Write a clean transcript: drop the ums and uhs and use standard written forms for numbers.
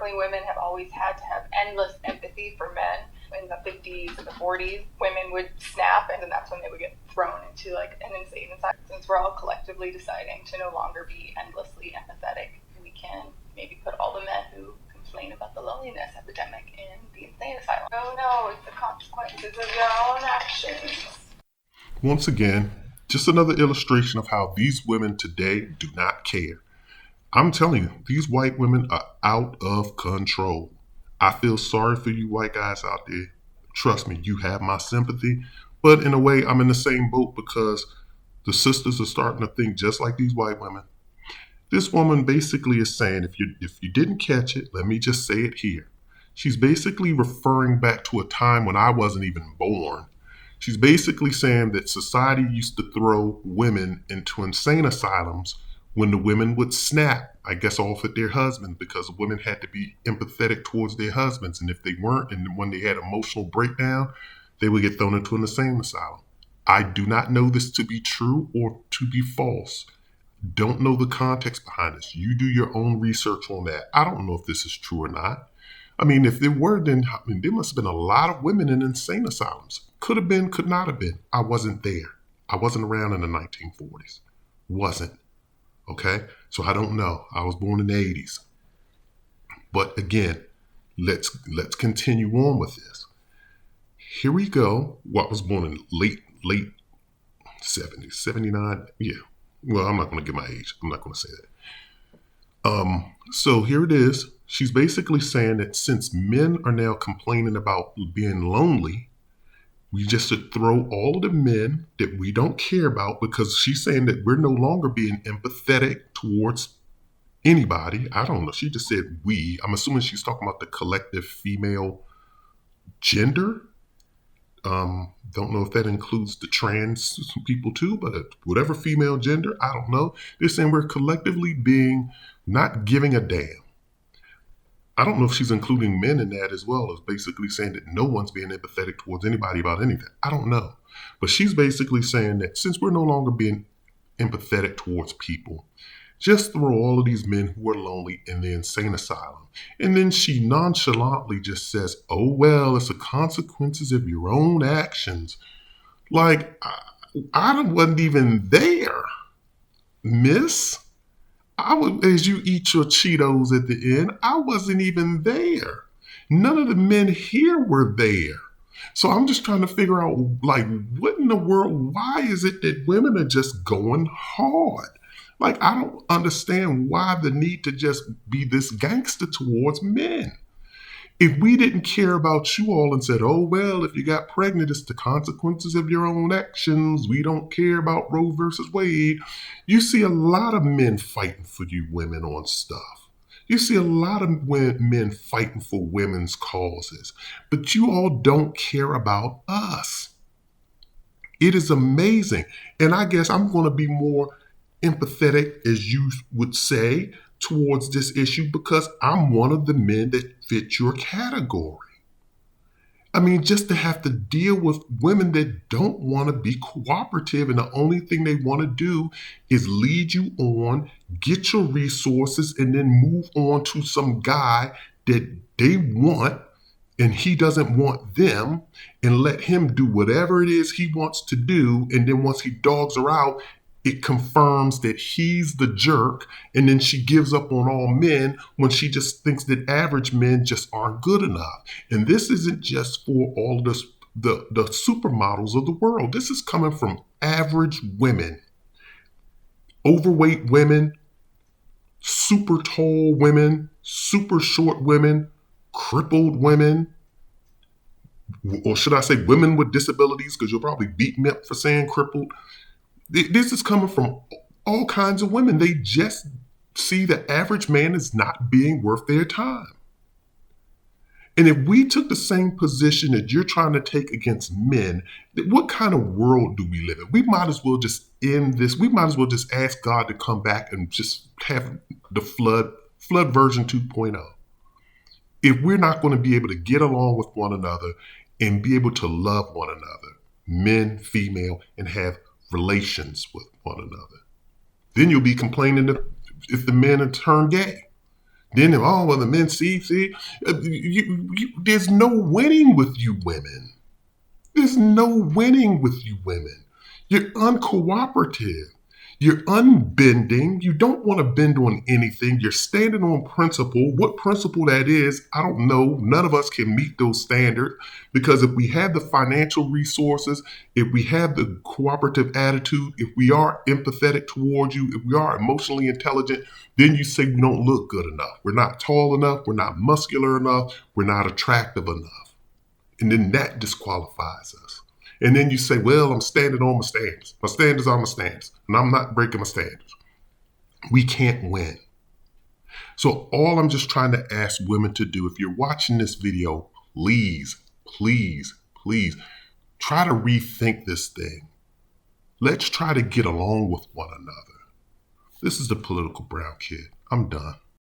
unfortunately, women have always had to have endless empathy for men. In the 50s and the 40s, women would snap, and then that's when they would get thrown into like an insane asylum. Since we're all collectively deciding to no longer be endlessly empathetic, we can maybe put all the men who complain about the loneliness epidemic in the insane asylum. Oh no, it's the consequences of your own actions. Once again, just another illustration of how these women today do not care. I'm telling you, these white women are out of control. I feel sorry for you white guys out there. Trust me, you have my sympathy. But in a way, I'm in the same boat because the sisters are starting to think just like these white women. This woman basically is saying, if you didn't catch it, let me just say it here. She's basically referring back to a time when I wasn't even born. She's basically saying that society used to throw women into insane asylums when the women would snap, I guess, off at their husbands because women had to be empathetic towards their husbands. And if they weren't, and when they had emotional breakdown, they would get thrown into an insane asylum. I do not know this to be true or to be false. Don't know the context behind this. You do your own research on that. I don't know if this is true or not. I mean, if there were, then there must have been a lot of women in insane asylums. Could have been, could not have been. I wasn't there. I wasn't around in the 1940s. Wasn't. Okay? So I don't know. I was born in the 80s. But again, let's continue on with this. Here we go. Well, I was born in late 70s, 79. Yeah. Well, I'm not going to give my age. I'm not going to say that. So here it is. She's basically saying that since men are now complaining about being lonely, we just should throw all of the men that we don't care about, because she's saying that we're no longer being empathetic towards anybody. I don't know. She just said we. I'm assuming she's talking about the collective female gender. Don't know if that includes the trans people too, but whatever female gender, I don't know. They're saying we're collectively being not giving a damn. I don't know if she's including men in that as well, as basically saying that no one's being empathetic towards anybody about anything. I don't know. But she's basically saying that since we're no longer being empathetic towards people, just throw all of these men who are lonely in the insane asylum. And then she nonchalantly just says, oh, well, it's the consequences of your own actions. Like, I wasn't even there, miss. As you eat your Cheetos at the end, I wasn't even there. None of the men here were there. So I'm just trying to figure out, like, what in the world, why is it that women are just going hard? Like, I don't understand why the need to just be this gangster towards men. If we didn't care about you all and said, oh, well, if you got pregnant, it's the consequences of your own actions. We don't care about Roe versus Wade. You see a lot of men fighting for you women on stuff. You see a lot of men fighting for women's causes. But you all don't care about us. It is amazing. And I guess I'm going to be more empathetic, as you would say, towards this issue because I'm one of the men that fit your category. I mean, just to have to deal with women that don't want to be cooperative and the only thing they want to do is lead you on, get your resources, and then move on to some guy that they want and he doesn't want them, and let him do whatever it is he wants to do. And then once he dogs her out, it confirms that he's the jerk, and then she gives up on all men when she just thinks that average men just aren't good enough. And this isn't just for all of the supermodels of the world. This is coming from average women, overweight women, super tall women, super short women, crippled women, or should I say women with disabilities, because you'll probably beat me up for saying crippled. This is coming from all kinds of women. They just see the average man as not being worth their time. And if we took the same position that you're trying to take against men, what kind of world do we live in? We might as well just end this. We might as well just ask God to come back and just have the flood version 2.0. If we're not going to be able to get along with one another and be able to love one another, men, female, and have relations with one another, then you'll be complaining if the men turn gay. Then, oh, well, the men see, there's no winning with you women. There's no winning with you women. You're uncooperative. You're unbending. You don't want to bend on anything. You're standing on principle. What principle that is, I don't know. None of us can meet those standards because if we have the financial resources, if we have the cooperative attitude, if we are empathetic towards you, if we are emotionally intelligent, then you say we don't look good enough. We're not tall enough. We're not muscular enough. We're not attractive enough. And then that disqualifies us. And then you say, well, I'm standing on my standards. My standards are my standards, and I'm not breaking my standards. We can't win. So all I'm just trying to ask women to do, if you're watching this video, please, please, please try to rethink this thing. Let's try to get along with one another. This is the Political Brown Kid. I'm done.